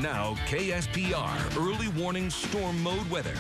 Now, KSPR early warning storm mode weather.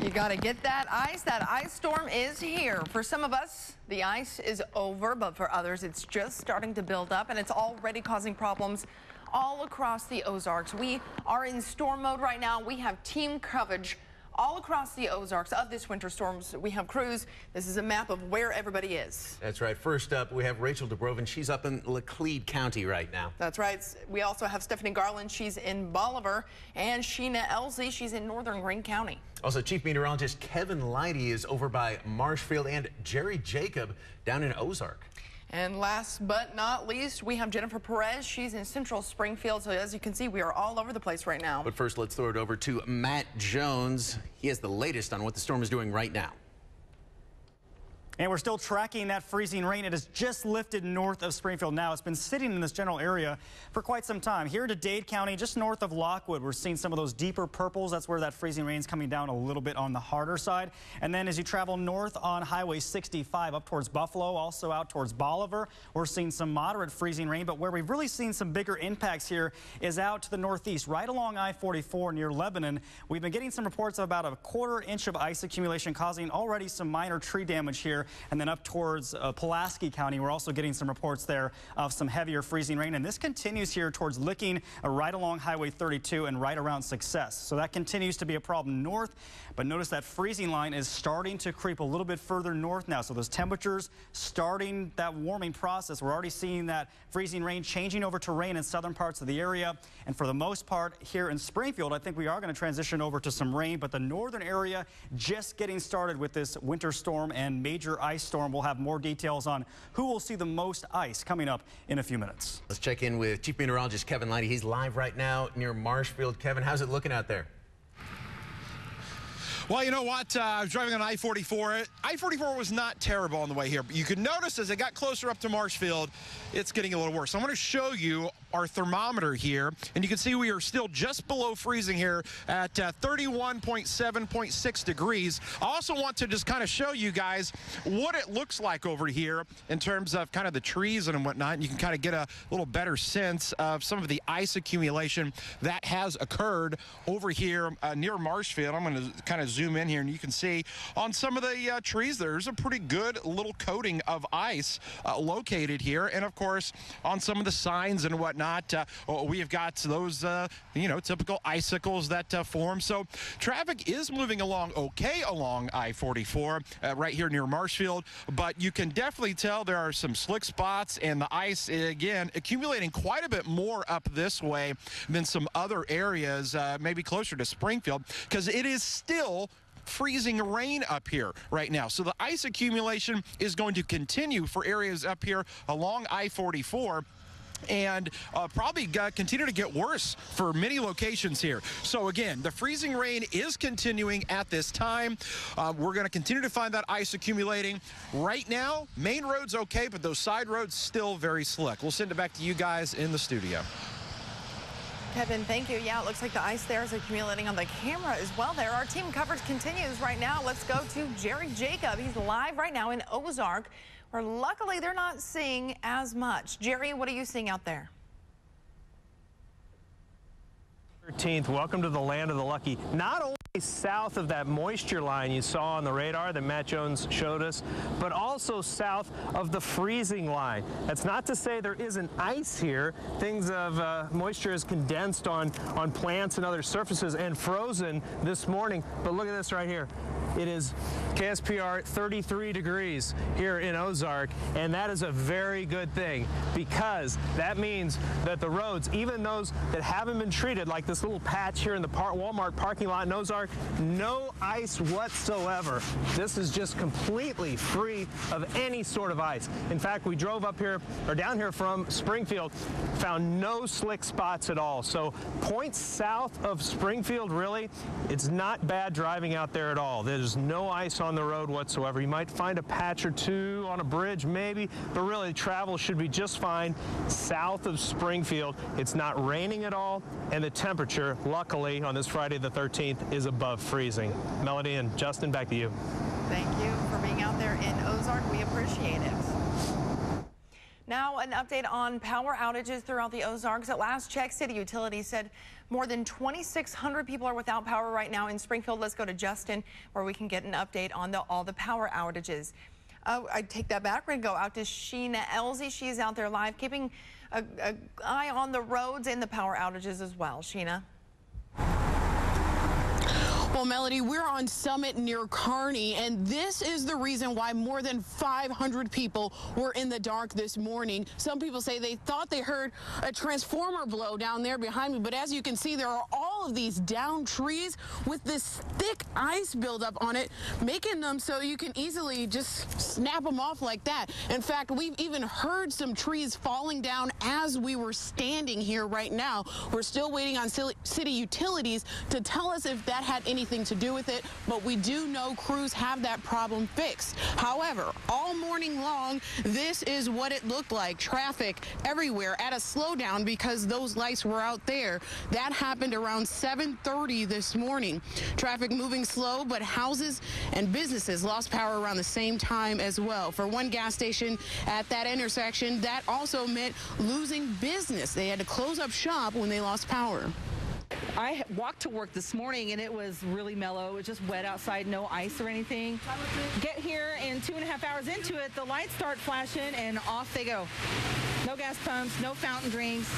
You got to get that ice. That ice storm is here. For some of us, the ice is over, but for others, it's just starting to build up, and it's already causing problems all across the Ozarks. We are in storm mode right now. We have team coverage all across the Ozarks of this winter storms. We have crews. This is a map of where everybody is. That's right. First up, we have Rachel DeBroven. She's up in Laclede County right now. That's right. We also have Stephanie Garland. She's in Bolivar. And Sheena Elsie. She's in northern Greene County. Also, Chief Meteorologist Kevin Leidy is over by Marshfield, and Jerry Jacob down in Ozark. And last but not least, we have Jennifer Perez. She's in central Springfield. So as you can see, we are all over the place right now. But first, let's throw it over to Matt Jones. He has the latest on what the storm is doing right now. And we're still tracking that freezing rain. It has just lifted north of Springfield now. It's been sitting in this general area for quite some time. Here to Dade County, just north of Lockwood, we're seeing some of those deeper purples. That's where that freezing rain is coming down a little bit on the harder side. And then as you travel north on Highway 65 up towards Buffalo, also out towards Bolivar, we're seeing some moderate freezing rain. But where we've really seen some bigger impacts here is out to the northeast, right along I-44 near Lebanon. We've been getting some reports of about a quarter inch of ice accumulation causing already some minor tree damage here. And then up towards Pulaski County, we're also getting some reports there of some heavier freezing rain. And this continues here towards Licking, right along Highway 32 and right around Success. So that continues to be a problem north. But notice that freezing line is starting to creep a little bit further north now. So those temperatures starting that warming process. We're already seeing that freezing rain changing over to rain in southern parts of the area. And for the most part here in Springfield, I think we are going to transition over to some rain. But the northern area just getting started with this winter storm and major ice storm. We'll have more details on who will see the most ice coming up in a few minutes. Let's check in with Chief Meteorologist Kevin Leidy. He's live right now near Marshfield. Kevin, how's it looking out there? Well, you know what? I was driving on I-44. I-44 was not terrible on the way here, but you could notice as I got closer up to Marshfield, it's getting a little worse. So I'm going to show you our thermometer here, and you can see we are still just below freezing here at 31.7.6 degrees. I also want to just kind of show you guys what it looks like over here in terms of kind of the trees and whatnot. And you can kind of get a little better sense of some of the ice accumulation that has occurred over here near Marshfield. I'm going to kind of zoom in here, and you can see on some of the trees there's a pretty good little coating of ice located here. And of course on some of the signs and whatnot, we have got those typical icicles that form. So traffic is moving along okay along I-44 right here near Marshfield, but you can definitely tell there are some slick spots, and the ice again accumulating quite a bit more up this way than some other areas, maybe closer to Springfield, because it is still freezing rain up here right now. So the ice accumulation is going to continue for areas up here along I-44. And probably continue to get worse for many locations here. So again, the freezing rain is continuing at this time. We're going to continue to find that ice accumulating. Right now, main roads okay, but those side roads still very slick. We'll send it back to you guys in the studio. Kevin, thank you. Yeah, it looks like the ice there is accumulating on the camera as well there. Our team coverage continues right now. Let's go to Jerry Jacob. He's live right now in Ozark, where luckily they're not seeing as much. Jerry, what are you seeing out there? 13th, welcome to the land of the lucky. Not only south of that moisture line you saw on the radar that Matt Jones showed us, but also south of the freezing line. That's not to say there isn't ice here. Things of moisture is condensed on plants and other surfaces and frozen this morning. But look at this right here. It is KSPR 33 degrees here in Ozark, and that is a very good thing, because that means that the roads, even those that haven't been treated, like this little patch here in the Walmart parking lot in Ozark, no ice whatsoever. This is just completely free of any sort of ice. In fact, we drove up here, or down here from Springfield, found no slick spots at all. So points south of Springfield, really, it's not bad driving out there at all. There's no ice on the road whatsoever. You might find a patch or two on a bridge maybe, but really travel should be just fine south of Springfield. It's not raining at all, and the temperature temperature, luckily, on this Friday the 13th is above freezing. Melody and Justin, back to you. Thank you for being out there in Ozark. We appreciate it. Now, an update on power outages throughout the Ozarks. At last check, City Utilities said more than 2,600 people are without power right now in Springfield. Let's go to Justin, where we can get an update on all the power outages. I take that back. We're going to go out to Sheena Elsie. She's out there live, keeping an eye on the roads and the power outages as well. Sheena. Well, Melody, we're on Summit near Kearney, and this is the reason why more than 500 people were in the dark this morning. Some people say they thought they heard a transformer blow down there behind me, but as you can see, there are all of these downed trees with this thick ice buildup on it, making them so you can easily just snap them off like that. In fact, we've even heard some trees falling down as we were standing here right now. We're still waiting on City Utilities to tell us if that had anything to do with it, but we do know crews have that problem fixed. However, all morning long, this is what it looked like. Traffic everywhere at a slowdown because those lights were out there. That happened around 7:30 this morning. Traffic moving slow, but houses and businesses lost power around the same time as well. For one gas station at that intersection, that also meant losing business. They had to close up shop when they lost power. I walked to work this morning and it was really mellow. It was just wet outside, no ice or anything. Get here and 2.5 hours into it, the lights start flashing and off they go. No gas pumps, no fountain drinks.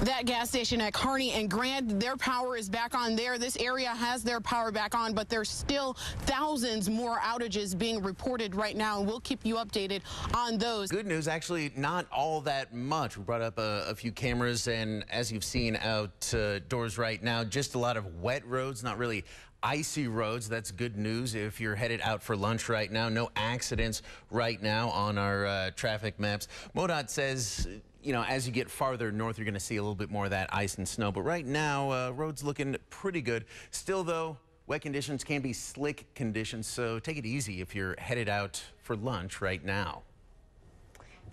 That gas station at Kearney and Grant, their power is back on there. This area has their power back on, but there's still thousands more outages being reported right now, and we'll keep you updated on those. Good news, actually not all that much. We brought up a few cameras, and as you've seen outdoors right now, just a lot of wet roads, not really icy roads. That's good news if you're headed out for lunch right now. No accidents right now on our traffic maps. MoDOT says, you know, as you get farther north, you're going to see a little bit more of that ice and snow. But right now, roads looking pretty good. Still, though, wet conditions can be slick conditions, so take it easy if you're headed out for lunch right now.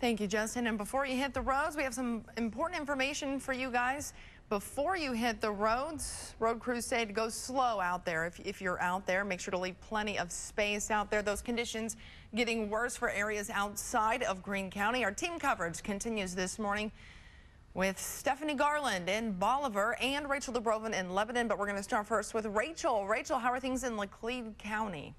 Thank you, Justin. And before you hit the roads, we have some important information for you guys. Before you hit the roads, road crews say to go slow out there. If you're out there, make sure to leave plenty of space out there. Those conditions getting worse for areas outside of Greene County. Our team coverage continues this morning with Stephanie Garland in Bolivar and Rachel DeBroven in Lebanon. But we're going to start first with Rachel. Rachel, how are things in Laclede County?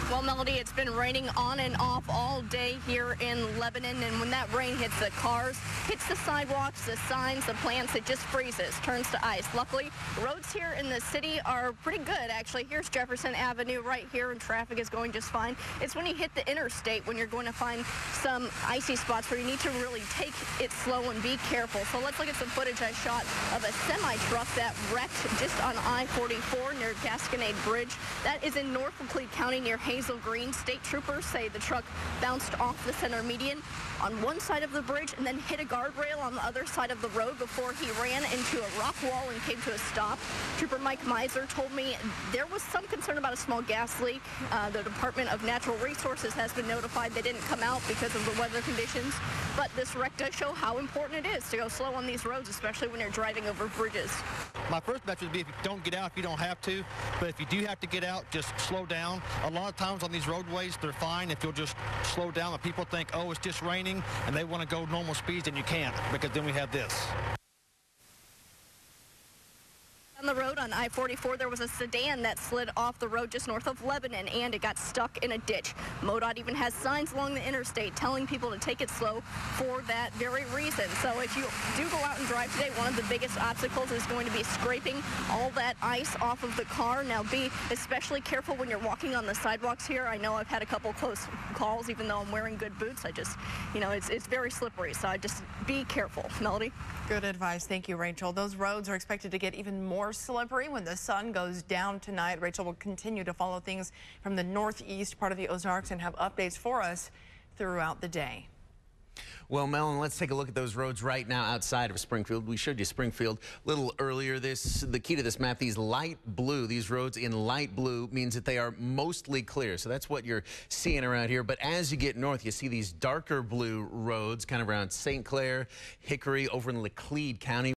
Well, Melody, it's been raining on and off all day here in Lebanon, and when that rain hits the cars, hits the sidewalks, the signs, the plants, it just freezes, turns to ice. Luckily, roads here in the city are pretty good, actually. Here's Jefferson Avenue right here, and traffic is going just fine. It's when you hit the interstate when you're going to find some icy spots where you need to really take it slow and be careful. So let's look at some footage I shot of a semi-truck that wrecked just on I-44 near Gasconade Bridge. That is in North Laclede County near Hazel Green. State troopers say the truck bounced off the center median on one side of the bridge and then hit a guardrail on the other side of the road before he ran into a rock wall and came to a stop. Trooper Mike Miser told me there was some concern about a small gas leak. The Department of Natural Resources has been notified. They didn't come out because of the weather conditions, but this wreck does show how important it is to go slow on these roads, especially when you're driving over bridges. My first message would be if you don't get out, if you don't have to, but if you do have to get out, just slow down. A lot of times on these roadways, they're fine if you'll just slow down. But people think, oh, it's just raining, and they want to go normal speeds, and you can't, because then we have this. On the road on I-44, there was a sedan that slid off the road just north of Lebanon, and it got stuck in a ditch. MoDOT even has signs along the interstate telling people to take it slow for that very reason. So if you do go out and drive today, one of the biggest obstacles is going to be scraping all that ice off of the car. Now, be especially careful when you're walking on the sidewalks here. I know I've had a couple close calls, even though I'm wearing good boots. I just, you know, it's very slippery, so I just be careful. Melody? Good advice. Thank you, Rachel. Those roads are expected to get even more slippery when the sun goes down tonight. Rachel will continue to follow things from the northeast part of the Ozarks and have updates for us throughout the day. Well, Melon, let's take a look at those roads right now outside of Springfield. We showed you Springfield a little earlier. The key to this map, these light blue, these roads in light blue means that they are mostly clear. So that's what you're seeing around here. But as you get north, you see these darker blue roads kind of around St. Clair, Hickory, over in Laclede County.